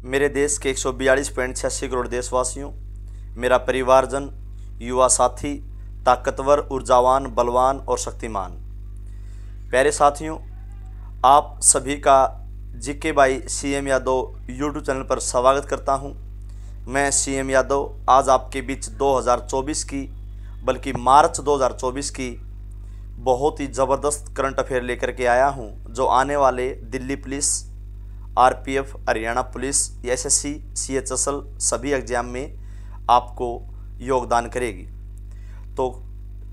मेरे देश के 142.86 करोड़ देशवासियों, मेरा परिवारजन, युवा साथी, ताकतवर, ऊर्जावान, बलवान और शक्तिमान। प्यारे साथियों, आप सभी का GK by CM Yadav YouTube channel पर स्वागत करता हूं। मैं सीएम यादव आज आपके बीच 2024 की, बल्कि मार्च 2024 की बहुत ही ज़बरदस्त करंट अफेयर लेकर के आया हूं, जो आने वाले Delhi police, RPF, Haryana police, SSC, CHSL सभी एग्जाम में आपको योगदान करेगी। तो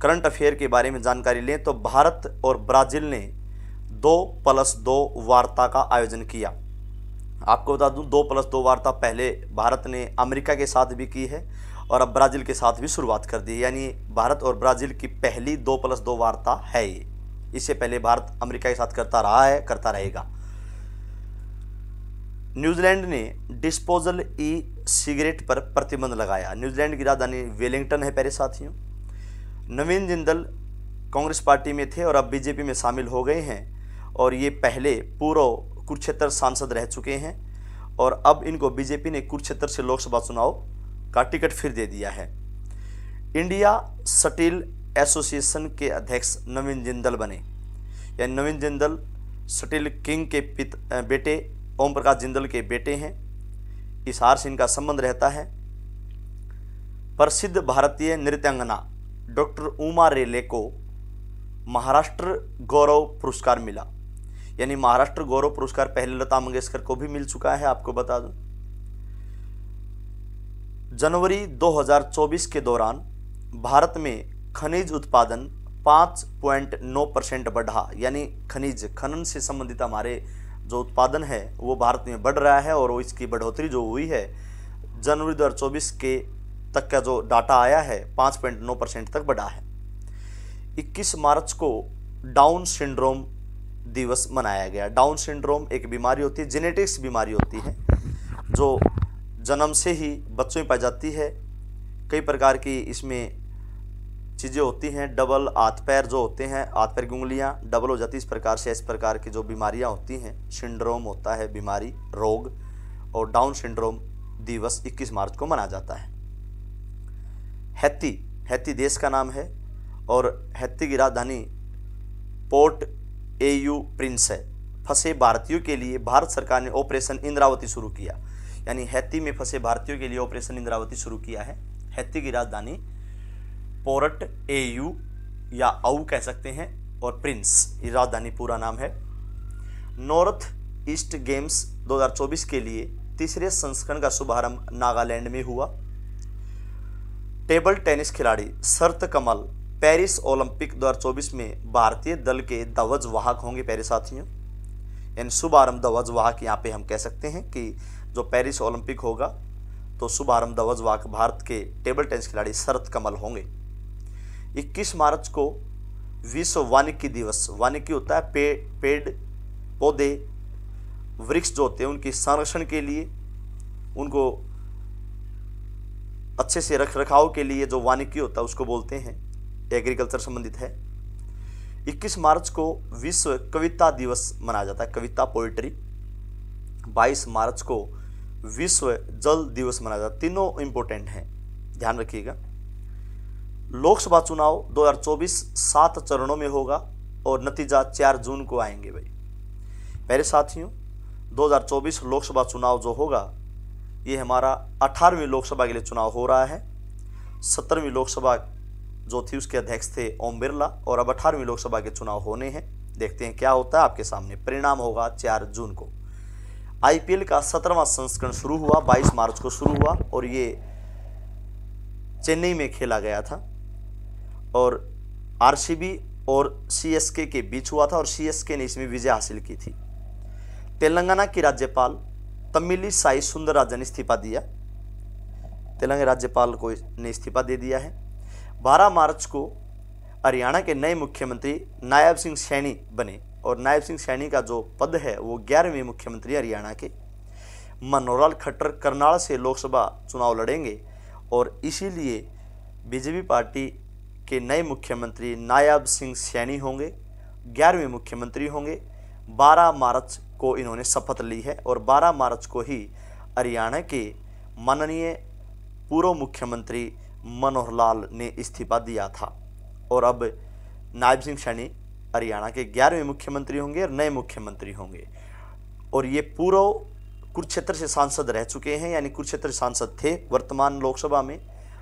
करंट अफेयर के बारे में जानकारी लें तो भारत और ब्राज़ील ने 2+2 वार्ता का आयोजन किया। आपको बता दूं 2+2 वार्ता पहले भारत ने अमेरिका के साथ भी की है और अब ब्राज़ील के साथ भी शुरुआत कर दी है, यानी भारत और ब्राज़ील की पहली 2+2 वार्ता है ये। इससे पहले भारत अमेरिका के साथ करता रहा है, करता रहेगा। न्यूजीलैंड ने डिस्पोजल ई सिगरेट पर प्रतिबंध लगाया। न्यूजीलैंड की राजधानी वेलिंगटन है। प्यारे साथियों, नवीन जिंदल कांग्रेस पार्टी में थे और अब बीजेपी में शामिल हो गए हैं और ये पहले पूर्व कुरुक्षेत्र सांसद रह चुके हैं और अब इनको बीजेपी ने कुरुक्षेत्र से लोकसभा चुनाव का टिकट फिर दे दिया है। इंडिया स्टील एसोसिएशन के अध्यक्ष नवीन जिंदल बने, यानी नवीन जिंदल स्टील किंग के बेटे ओम प्रकाश जिंदल के बेटे हैं। इस हार से इनका संबंध रहता है। प्रसिद्ध भारतीय नृत्यांगना डॉक्टर उमा रेले को महाराष्ट्र गौरव पुरस्कार मिला, यानी महाराष्ट्र गौरव पुरस्कार पहले लता मंगेशकर को भी मिल चुका है, आपको बता दूं। जनवरी 2024 के दौरान भारत में खनिज उत्पादन 5.9% बढ़ा, यानी खनन से संबंधित हमारे जो उत्पादन है वो भारत में बढ़ रहा है और इसकी बढ़ोतरी जो हुई है जनवरी 2024 के तक का जो डाटा आया है 5.9% तक बढ़ा है। 21 मार्च को डाउन सिंड्रोम दिवस मनाया गया। डाउन सिंड्रोम एक बीमारी होती है, जेनेटिक्स बीमारी होती है जो जन्म से ही बच्चों में पाई जाती है। कई प्रकार की इसमें चीज़ें होती हैं, डबल हाथ पैर जो होते हैं, हाथ पैर की उंगलियां डबल हो जाती है। इस प्रकार की जो बीमारियां होती हैं, सिंड्रोम होता है बीमारी, रोग, और डाउन सिंड्रोम दिवस 21 मार्च को मनाया जाता है। हैती देश का नाम है और हैती की राजधानी पोर्ट एयू प्रिंस है। फंसे भारतीयों के लिए भारत सरकार ने ऑपरेशन इंद्रावती शुरू किया, यानी हैती में फंसे भारतीयों के लिए ऑपरेशन इंद्रावती शुरू किया है। हैती की राजधानी पोर्ट एयू या आऊ कह सकते हैं और प्रिंस ये राजधानी पूरा नाम है। नॉर्थ ईस्ट गेम्स 2024 के लिए तीसरे संस्करण का शुभारंभ नागालैंड में हुआ। टेबल टेनिस खिलाड़ी शरत कमल पेरिस ओलंपिक 2024 में भारतीय दल के ध्वजवाहक होंगे। प्यारे साथियों, यानी शुभारंभ ध्वजवाहक यहाँ पे हम कह सकते हैं कि जो पेरिस ओलंपिक होगा तो शुभारंभ ध्वजवाहक भारत के टेबल टेनिस खिलाड़ी शरत कमल होंगे। 21 मार्च को विश्व वानिकी दिवस, वानिकी होता है पेड़ पौधे वृक्ष जो होते हैं उनके संरक्षण के लिए, उनको अच्छे से रख रखाव के लिए जो वानिकी होता है उसको बोलते हैं, एग्रीकल्चर संबंधित है। 21 मार्च को विश्व कविता दिवस मनाया जाता है, कविता पोइट्री। 22 मार्च को विश्व जल दिवस मनाया जाता है। तीनों इंपॉर्टेंट हैं, ध्यान रखिएगा। लोकसभा चुनाव 2024 7 चरणों में होगा और नतीजा 4 जून को आएंगे। भाई प्यारे साथियों, 2024 लोकसभा चुनाव जो होगा ये हमारा 18वीं लोकसभा के लिए चुनाव हो रहा है। 17वीं लोकसभा जो थी उसके अध्यक्ष थे ओम बिरला और अब 18वीं लोकसभा के चुनाव होने हैं। देखते हैं क्या होता है। आपके सामने परिणाम होगा 4 जून को। आईपीएल का 17वां संस्करण शुरू हुआ, 22 मार्च को शुरू हुआ और ये चेन्नई में खेला गया था और आरसीबी और सीएसके के बीच हुआ था और सीएसके ने इसमें विजय हासिल की थी। तेलंगाना की राज्यपाल तमिलिसाई सुंदरराजन ने इस्तीफा दिया। तेलंगाना राज्यपाल को ने इस्तीफा दे दिया है। 12 मार्च को हरियाणा के नए मुख्यमंत्री नायब सिंह सैनी बने और नायब सिंह सैनी का जो पद है वो 11वें मुख्यमंत्री हरियाणा के। मनोहर खट्टर करनाल से लोकसभा चुनाव लड़ेंगे और इसीलिए बीजेपी पार्टी के नए मुख्यमंत्री नायब सिंह सैनी होंगे, 11वें मुख्यमंत्री होंगे। 12 मार्च को इन्होंने शपथ ली है और 12 मार्च को ही हरियाणा के माननीय पूर्व मुख्यमंत्री मनोहर लाल ने इस्तीफा दिया था और अब नायब सिंह सैनी हरियाणा के 11वें मुख्यमंत्री होंगे और नए मुख्यमंत्री होंगे। और ये पूर्व कुरुक्षेत्र से सांसद रह चुके हैं, यानी कुरुक्षेत्र सांसद थे वर्तमान लोकसभा में,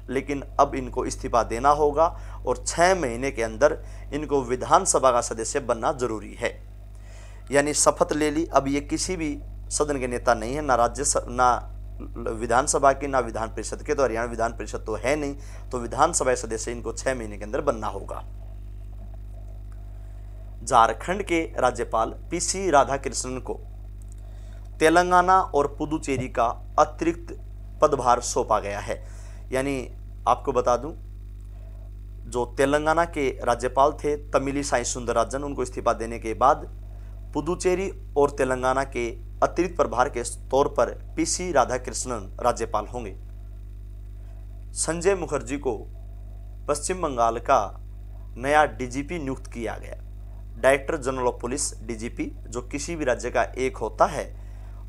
लेकिन अब इनको इस्तीफा देना होगा और 6 महीने के अंदर इनको विधानसभा का सदस्य बनना जरूरी है। यानी शपथ ले ली। अब ये किसी भी सदन के नेता नहीं है, ना विधानसभा के, ना विधान परिषद के। तो हरियाणा विधान परिषद तो है नहीं, तो विधानसभा सदस्य इनको 6 महीने के अंदर बनना होगा। झारखंड के राज्यपाल पीसी राधाकृष्णन को तेलंगाना और पुदुचेरी का अतिरिक्त पदभार सौंपा गया है। यानी आपको बता दूं, जो तेलंगाना के राज्यपाल थे तमिलिसाई सुंदरराजन, उनको इस्तीफा देने के बाद पुदुचेरी और तेलंगाना के अतिरिक्त प्रभार के तौर पर पीसी राधाकृष्णन राज्यपाल होंगे। संजय मुखर्जी को पश्चिम बंगाल का नया डीजीपी नियुक्त किया गया। Director general of police, DGP, जो किसी भी राज्य का एक होता है,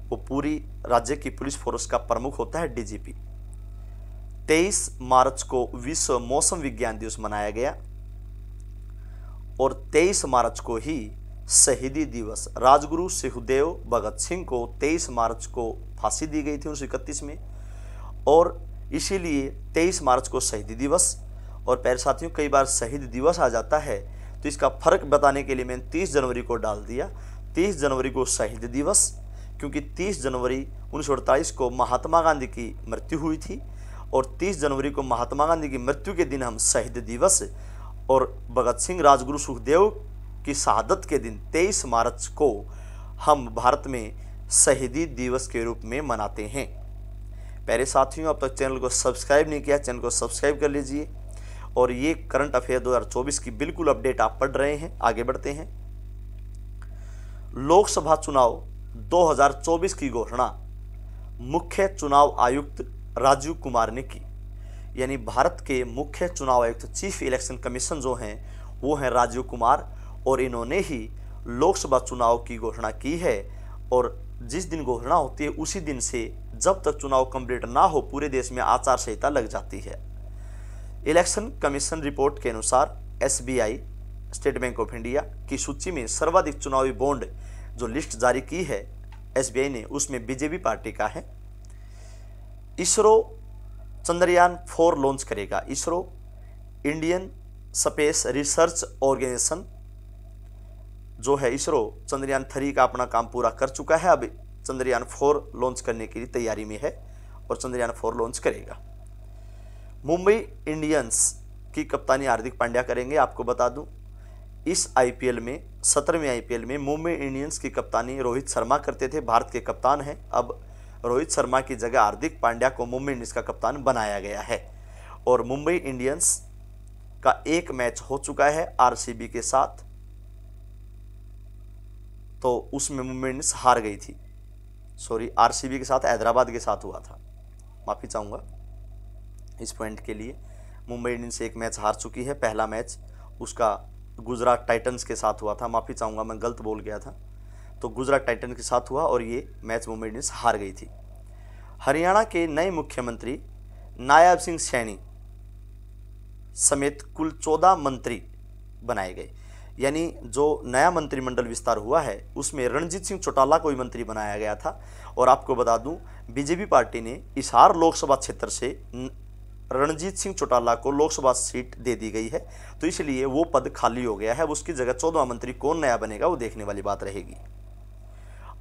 वो पूरी राज्य की पुलिस फोर्स का प्रमुख होता है डीजीपी। 23 मार्च को विश्व मौसम विज्ञान दिवस मनाया गया और 23 मार्च को ही शहीदी दिवस, राजगुरु सुखदेव भगत सिंह को 23 मार्च को फांसी दी गई थी 1931 में, और इसीलिए 23 मार्च को शहीदी दिवस। और प्यारे साथियों, कई बार शहीद दिवस आ जाता है, तो इसका फर्क बताने के लिए मैंने 30 जनवरी को डाल दिया। 30 जनवरी को शहीद दिवस, क्योंकि 30 जनवरी 1948 को महात्मा गांधी की मृत्यु हुई थी और 30 जनवरी को महात्मा गांधी की मृत्यु के दिन हम शहीद दिवस, और भगत सिंह, राजगुरु सुखदेव की शहादत के दिन 23 मार्च को हम भारत में शहीदी दिवस के रूप में मनाते हैं। प्यारे साथियों, अब तक चैनल को सब्सक्राइब नहीं किया, चैनल को सब्सक्राइब कर लीजिए। और ये करंट अफेयर 2024 की बिल्कुल अपडेट आप पढ़ रहे हैं। आगे बढ़ते हैं। लोकसभा चुनाव 2024 की घोषणा मुख्य चुनाव आयुक्त राजीव कुमार ने की। यानी भारत के मुख्य चुनाव आयुक्त, चीफ इलेक्शन कमीशन जो हैं, वो हैं राजीव कुमार, और इन्होंने ही लोकसभा चुनाव की घोषणा की है। और जिस दिन घोषणा होती है उसी दिन से जब तक चुनाव कंप्लीट ना हो पूरे देश में आचार संहिता लग जाती है। इलेक्शन कमीशन रिपोर्ट के अनुसार SBI, state bank of India की सूची में सर्वाधिक चुनावी बॉन्ड जो लिस्ट जारी की है एसबीआई ने, उसमें बीजेपी पार्टी का है। इसरो चंद्रयान 4 लॉन्च करेगा। ISRO, Indian Space Research Organisation जो है, इसरो चंद्रयान 3 का अपना काम पूरा कर चुका है, अब चंद्रयान 4 लॉन्च करने की तैयारी में है और चंद्रयान 4 लॉन्च करेगा। मुंबई इंडियंस की कप्तानी हार्दिक पांड्या करेंगे। आपको बता दूं, इस आईपीएल में 17वें आईपीएल में मुंबई इंडियंस की कप्तानी रोहित शर्मा करते थे, भारत के कप्तान हैं। अब रोहित शर्मा की जगह हार्दिक पांड्या को मुंबई इंडियंस का कप्तान बनाया गया है। और मुंबई इंडियंस का एक मैच हो चुका है आरसीबी के साथ, तो उसमें मुंबई इंडियंस हार गई थी। सॉरी, आरसीबी के साथ हैदराबाद के साथ हुआ था, माफ़ी चाहूँगा इस पॉइंट के लिए। मुंबई इंडियंस एक मैच हार चुकी है, पहला मैच उसका गुजरात टाइटंस के साथ हुआ था, माफ़ी चाहूँगा मैं गलत बोल गया था। तो गुजरात टाइटंस के साथ हुआ और ये मैच मुंबई इंडियंस हार गई थी। हरियाणा के नए मुख्यमंत्री नायब सिंह सैनी समेत कुल 14 मंत्री बनाए गए। यानी जो नया मंत्रिमंडल विस्तार हुआ है उसमें रणजीत सिंह चौटाला को भी मंत्री बनाया गया था। और आपको बता दूं, बीजेपी पार्टी ने हिसार लोकसभा क्षेत्र से रणजीत सिंह चौटाला को लोकसभा सीट दे दी गई है, तो इसलिए वो पद खाली हो गया है। उसकी जगह 14वां मंत्री कौन नया बनेगा वो देखने वाली बात रहेगी।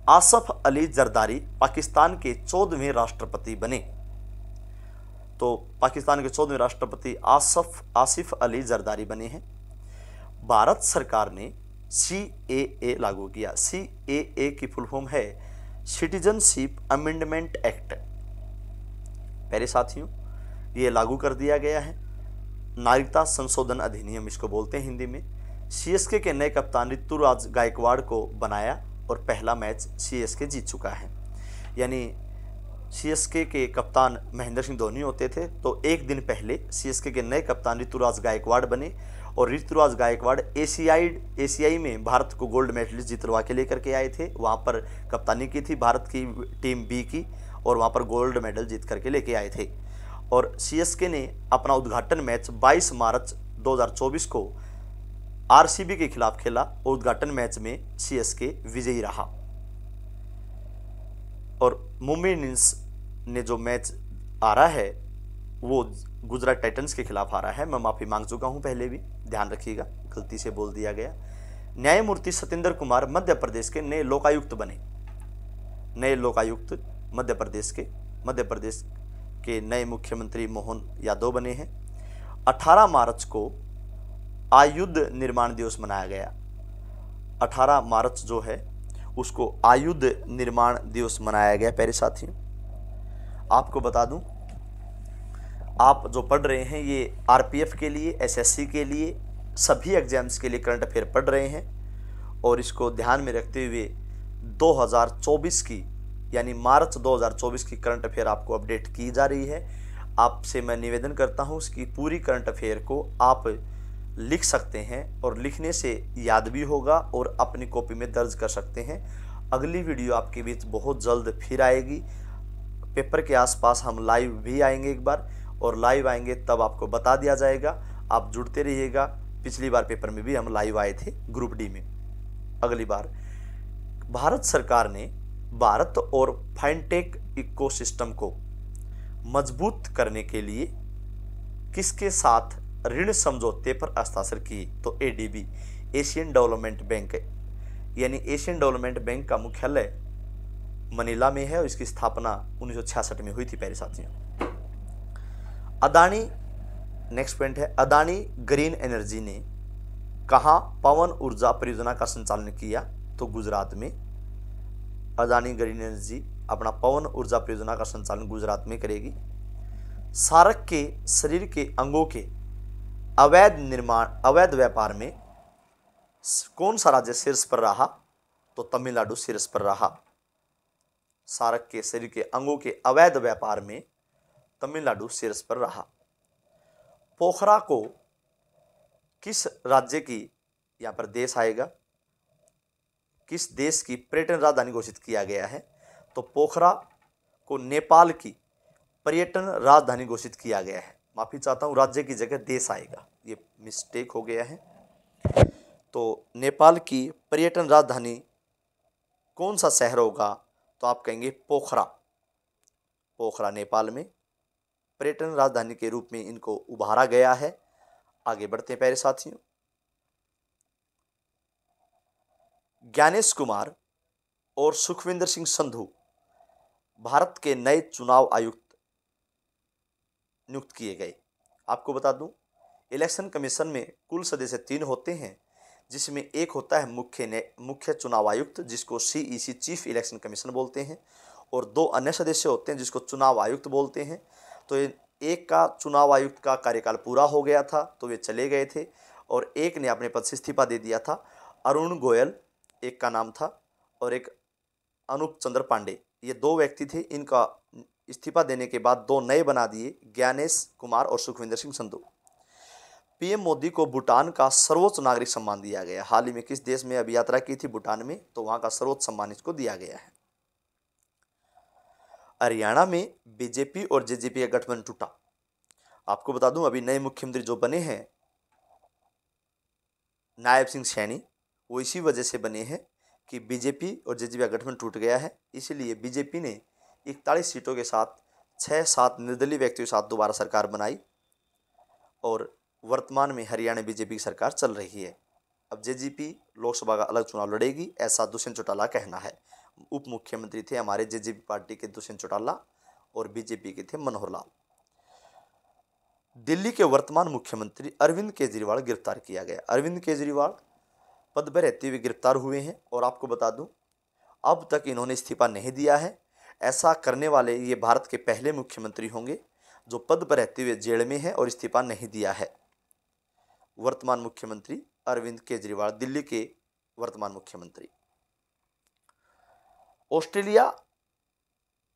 आसफ अली जरदारी पाकिस्तान के 14वें राष्ट्रपति बने। तो पाकिस्तान के 14वें राष्ट्रपति आसिफ अली जरदारी बने हैं। भारत सरकार ने CAA लागू किया। CAA की फुल फॉर्म है सिटीजनशिप अमेंडमेंट एक्ट। प्यारे साथियों, ये लागू कर दिया गया है। नागरिकता संशोधन अधिनियम इसको बोलते हैं हिंदी में। CSK के नए कप्तान ऋतुराज गायकवाड़ को बनाया और पहला मैच CSK जीत चुका है। यानी CSK के कप्तान महेंद्र सिंह धोनी होते थे, तो एक दिन पहले CSK के नए कप्तान ऋतुराज गायकवाड़ बने और ऋतुराज गायकवाड़ एशियाई में भारत को गोल्ड मेडलिस्ट जितवा के लेकर के आए थे। वहाँ पर कप्तानी की थी भारत की टीम B की, और वहाँ पर गोल्ड मेडल जीत करके लेके आए थे। और सीएसके ने अपना उद्घाटन मैच 22 मार्च 2024 को आरसीबी के खिलाफ खेला और उद्घाटन मैच में सीएसके विजयी रहा। और मुंबई इंडियंस ने जो मैच आ रहा है वो गुजरात टाइटंस के खिलाफ आ रहा है। मैं माफ़ी मांग चुका हूं पहले भी, ध्यान रखिएगा, गलती से बोल दिया गया। न्यायमूर्ति सत्येंद्र कुमार मध्य प्रदेश के नए लोकायुक्त बने। नए लोकायुक्त मध्य प्रदेश के नए मुख्यमंत्री मोहन यादव बने हैं। 18 मार्च को आयुध निर्माण दिवस मनाया गया। 18 मार्च जो है उसको आयुध निर्माण दिवस मनाया गया। प्यारे साथियों, आपको बता दूं, आप जो पढ़ रहे हैं ये आरपीएफ के लिए, एसएससी के लिए, सभी एग्जाम्स के लिए करंट अफेयर पढ़ रहे हैं। और इसको ध्यान में रखते हुए 2024 की यानी मार्च 2024 की करंट अफेयर आपको अपडेट की जा रही है। आपसे मैं निवेदन करता हूँ इसकी पूरी करंट अफेयर को आप लिख सकते हैं और लिखने से याद भी होगा और अपनी कॉपी में दर्ज कर सकते हैं। अगली वीडियो आपके बीच बहुत जल्द फिर आएगी। पेपर के आसपास हम लाइव भी आएंगे एक बार, और लाइव आएंगे तब आपको बता दिया जाएगा। आप जुड़ते रहिएगा। पिछली बार पेपर में भी हम लाइव आए थे ग्रुप डी में। अगली बार भारत सरकार ने भारत और फाइनटेक इकोसिस्टम को मजबूत करने के लिए किसके साथ ऋण समझौते पर हस्ताक्षर किए? तो एडीबी, एशियन डेवलपमेंट बैंक, यानी एशियन डेवलपमेंट बैंक का मुख्यालय मनीला में है और इसकी स्थापना 1966 में हुई थी। प्यारे साथियों, अदानी, नेक्स्ट पॉइंट है, अदानी ग्रीन एनर्जी ने कहाँ पवन ऊर्जा परियोजना का संचालन किया? तो गुजरात में। अदानी ग्रीन एनर्जी अपना पवन ऊर्जा परियोजना का संचालन गुजरात में करेगी। सार्क के शरीर के अंगों के अवैध व्यापार में कौन सा राज्य शीर्ष पर रहा? तो तमिलनाडु शीर्ष पर रहा। सार्क के शरीर के अंगों के अवैध व्यापार में तमिलनाडु शीर्ष पर रहा। पोखरा को किस राज्य की, यहां पर देश आएगा, किस देश की पर्यटन राजधानी घोषित किया गया है? तो पोखरा को नेपाल की पर्यटन राजधानी घोषित किया गया है। माफी चाहता हूं, राज्य की जगह देश आएगा, ये मिस्टेक हो गया है। तो नेपाल की पर्यटन राजधानी कौन सा शहर होगा? तो आप कहेंगे पोखरा। पोखरा नेपाल में पर्यटन राजधानी के रूप में इनको उभारा गया है। आगे बढ़ते हैं प्यारे साथियों। ज्ञानेश कुमार और सुखविंदर सिंह संधू भारत के नए चुनाव आयुक्त नियुक्त किए गए। आपको बता दूं, इलेक्शन कमीशन में कुल सदस्य 3 होते हैं, जिसमें एक होता है मुख्य चुनाव आयुक्त, जिसको सीईसी चीफ इलेक्शन कमीशन बोलते हैं, और 2 अन्य सदस्य होते हैं जिसको चुनाव आयुक्त बोलते हैं। तो एक का चुनाव आयुक्त का कार्यकाल पूरा हो गया था तो वे चले गए थे, और एक ने अपने पद से इस्तीफा दे दिया था। अरुण गोयल एक का नाम था, और एक अनूप चंद्र पांडे, ये 2 व्यक्ति थे। इनका इस्तीफा देने के बाद 2 नए बना दिए, ज्ञानेश कुमार और सुखविंदर सिंह संधू। पीएम मोदी को भूटान का सर्वोच्च नागरिक सम्मान दिया गया। हाल ही में किस देश में अभी यात्रा की थी? भूटान में, तो वहां का सर्वोच्च सम्मान इसको दिया गया है। हरियाणा में बीजेपी और जेजेपी का गठबंधन टूटा। आपको बता दूं, अभी नए मुख्यमंत्री जो बने हैं नायब सिंह सैनी, वो इसी वजह से बने हैं कि बीजेपी और जेजेपी का गठबंधन टूट गया है। इसीलिए बीजेपी ने 41 सीटों के साथ 6-7 निर्दलीय व्यक्तियों के साथ दोबारा सरकार बनाई, और वर्तमान में हरियाणा बीजेपी की सरकार चल रही है। अब जेजेपी लोकसभा का अलग चुनाव लड़ेगी, ऐसा दुष्यंत चौटाला कहना है। उप मुख्यमंत्री थे हमारे जेजेपी पार्टी के दुष्यंत चौटाला, और बीजेपी के थे मनोहर लाल। दिल्ली के वर्तमान मुख्यमंत्री अरविंद केजरीवाल गिरफ्तार किया गया। अरविंद केजरीवाल पद पर रहते हुए गिरफ्तार हुए हैं, और आपको बता दूं, अब तक इन्होंने इस्तीफा नहीं दिया है। ऐसा करने वाले ये भारत के पहले मुख्यमंत्री होंगे जो पद पर रहते हुए जेल में है और इस्तीफा नहीं दिया है। वर्तमान मुख्यमंत्री अरविंद केजरीवाल, दिल्ली के वर्तमान मुख्यमंत्री। ऑस्ट्रेलिया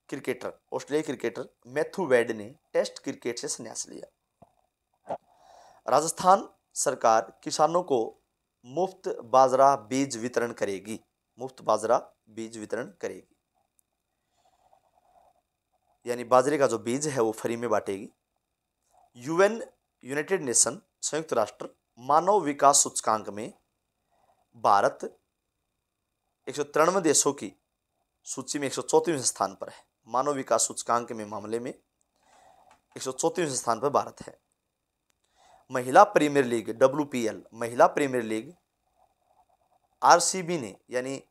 क्रिकेटर मैथ्यू वेड ने टेस्ट क्रिकेट से संन्यास लिया। राजस्थान सरकार किसानों को मुफ्त बाजरा बीज वितरण करेगी। यानी बाजरे का जो बीज है वो फ्री में बांटेगी। यूएन यूनाइटेड नेशन संयुक्त राष्ट्र मानव विकास सूचकांक में भारत 193 देशों की सूची में 134वें स्थान पर है। मानव विकास सूचकांक में मामले में 134वें स्थान पर भारत है। महिला प्रीमियर लीग WPL महिला प्रीमियर लीग RCB ने यानी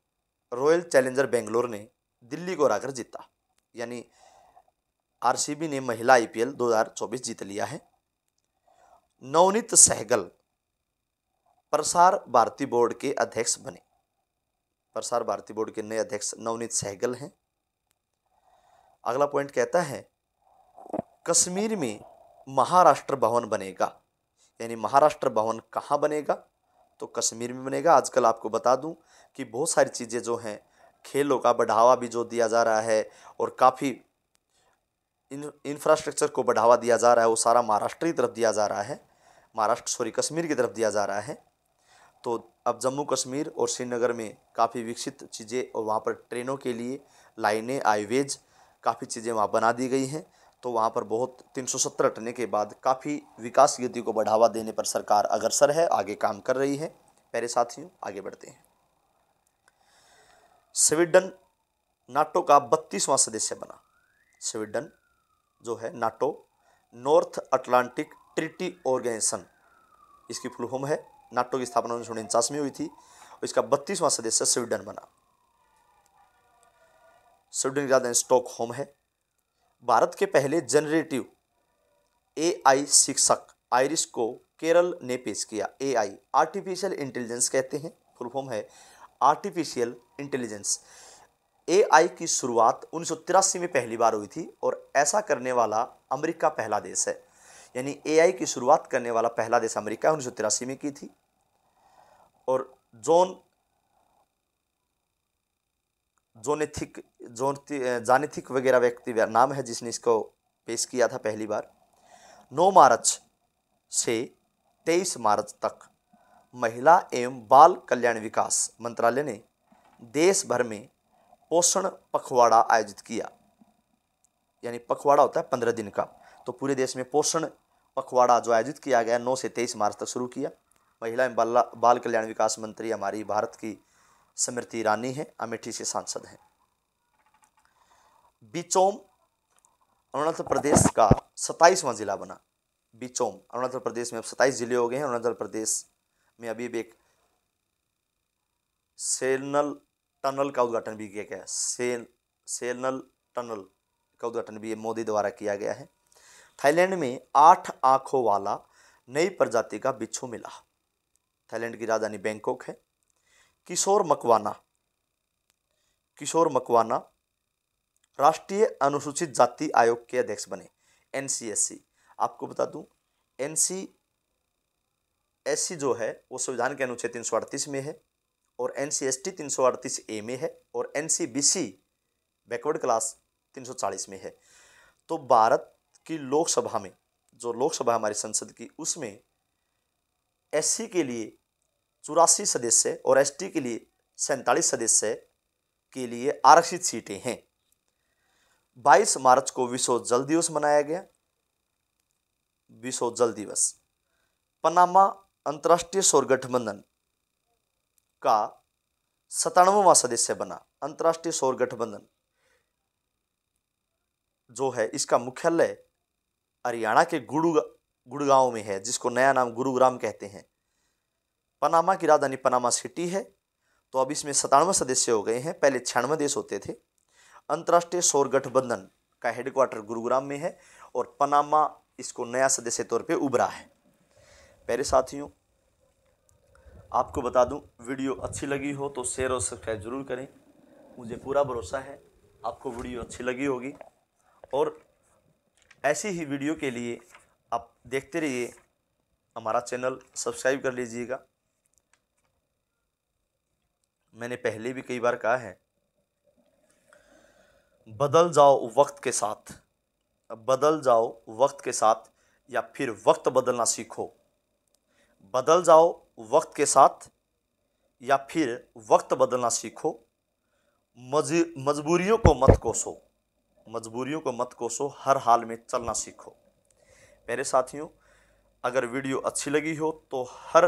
रॉयल चैलेंजर बेंगलोर ने दिल्ली को हराकर जीता। यानी RCB ने महिला IPL 2024 जीत लिया है। नवनीत सहगल प्रसार भारती बोर्ड के अध्यक्ष बने। प्रसार भारती बोर्ड के नए अध्यक्ष नवनीत सहगल हैं। अगला पॉइंट कहता है कश्मीर में महाराष्ट्र भवन बनेगा। यानी महाराष्ट्र भवन कहाँ बनेगा? तो कश्मीर में बनेगा। आजकल आपको बता दूं कि बहुत सारी चीज़ें जो हैं, खेलों का बढ़ावा भी जो दिया जा रहा है और काफ़ी इंफ्रास्ट्रक्चर को बढ़ावा दिया जा रहा है, वो सारा महाराष्ट्र की तरफ दिया जा रहा है। कश्मीर की तरफ दिया जा रहा है। तो अब जम्मू कश्मीर और श्रीनगर में काफ़ी विकसित चीज़ें और वहाँ पर ट्रेनों के लिए लाइनें, हाईवेज, काफ़ी चीज़ें वहाँ बना दी गई हैं। तो वहाँ पर बहुत 370 हटने के बाद काफ़ी विकास गति को बढ़ावा देने पर सरकार अग्रसर है, आगे काम कर रही है। प्यारे साथियों, आगे बढ़ते हैं। स्वीडन नाटो का 32वां सदस्य बना। स्वीडन जो है NATO, North Atlantic Treaty Organisation, इसकी फुल फॉर्म है। नाटो की स्थापना 1949 में हुई थी और इसका 32वां सदस्य स्वीडन बना। स्वीडन की राजधानी स्टॉकहोम है। भारत के पहले जनरेटिव AI शिक्षक आयरिश को केरल ने पेश किया। AI आर्टिफिशियल इंटेलिजेंस कहते हैं, फुल फॉर्म है आर्टिफिशियल इंटेलिजेंस। AI की शुरुआत 1983 में पहली बार हुई थी और ऐसा करने वाला अमेरिका पहला देश है। यानी AI की शुरुआत करने वाला पहला देश अमेरिका 1983 में की थी। और जानेथिक वगैरह व्यक्ति नाम है जिसने इसको पेश किया था पहली बार। 9 मार्च से 23 मार्च तक महिला एवं बाल कल्याण विकास मंत्रालय ने देश भर में पोषण पखवाड़ा आयोजित किया। यानी पखवाड़ा होता है 15 दिन का, तो पूरे देश में पोषण पखवाड़ा जो आयोजित किया गया 9 से 23 मार्च तक शुरू किया। महिला एवं बाल कल्याण विकास मंत्री हमारी भारत की स्मृति ईरानी है, अमेठी से सांसद हैं। बिचौम अरुणाचल प्रदेश का 27वां जिला बना। बिचौम अरुणाचल प्रदेश में अब 27 जिले हो गए हैं। अरुणाचल प्रदेश में अभी भी एक सेलनल टनल का उद्घाटन भी किया गया है। सेलनल टनल का उद्घाटन भी मोदी द्वारा किया गया है। थाईलैंड में 8 आंखों वाला नई प्रजाति का बिच्छू मिला। थाईलैंड की राजधानी बैंकॉक है। किशोर मकवाना राष्ट्रीय अनुसूचित जाति आयोग के अध्यक्ष बने। NCSC आपको बता दूं, NCSC जो है वो संविधान के अनुच्छेद 338 में है और NCST 338A में है और NCBC बैकवर्ड क्लास 340 में है। तो भारत की लोकसभा में, जो लोकसभा हमारी संसद की, उसमें SC के लिए 84 सदस्य और ST के लिए 47 सदस्य के लिए आरक्षित सीटें हैं। 22 मार्च को विश्व जल दिवस मनाया गया। विश्व जल दिवस। पनामा अंतर्राष्ट्रीय सौर गठबंधन का 97वां सदस्य बना। अंतर्राष्ट्रीय सौर गठबंधन जो है इसका मुख्यालय हरियाणा के गुड़गांव में है, जिसको नया नाम गुरुग्राम कहते हैं। पनामा की राजधानी पनामा सिटी है। तो अब इसमें 97 सदस्य हो गए हैं, पहले 96 देश होते थे। अंतर्राष्ट्रीय सौर गठबंधन का हेडक्वार्टर गुरुग्राम में है और पनामा इसको नया सदस्य तौर पे उभरा है। प्यारे साथियों, आपको बता दूं, वीडियो अच्छी लगी हो तो शेयर और सब्सक्राइब जरूर करें। मुझे पूरा भरोसा है आपको वीडियो अच्छी लगी होगी और ऐसी ही वीडियो के लिए आप देखते रहिए। हमारा चैनल सब्सक्राइब कर लीजिएगा। मैंने पहले भी कई बार कहा है, बदल जाओ वक्त के साथ, बदल जाओ वक्त के साथ या फिर वक्त बदलना सीखो। बदल जाओ वक्त के साथ या फिर वक्त बदलना सीखो। मजबूरियों को मत कोसो। मजबूरियों को मत कोसो, हर हाल में चलना सीखो। प्यारे साथियों, अगर वीडियो अच्छी लगी हो तो हर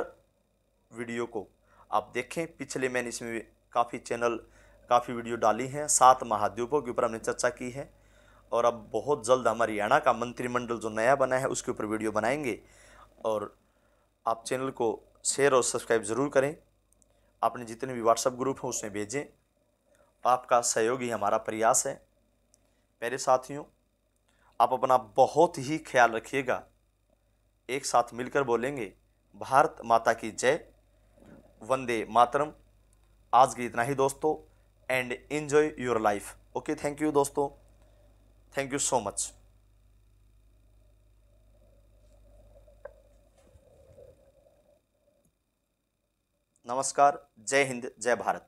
वीडियो को आप देखें। पिछले मैंने इसमें काफ़ी वीडियो डाली हैं, 7 महाद्वीपों के ऊपर हमने चर्चा की है। और अब बहुत जल्द हमारे हरियाणा का मंत्रिमंडल जो नया बना है उसके ऊपर वीडियो बनाएंगे। और आप चैनल को शेयर और सब्सक्राइब ज़रूर करें, अपने जितने भी व्हाट्सएप ग्रुप हैं उसमें भेजें। आपका सहयोग ही हमारा प्रयास है। प्यारे साथियों, आप अपना बहुत ही ख्याल रखिएगा। एक साथ मिलकर बोलेंगे, भारत माता की जय, वंदे मातरम। आज के इतना ही दोस्तों, and enjoy your life. Okay, thank you दोस्तों, थैंक यू सो मच। नमस्कार, जय हिंद, जय भारत।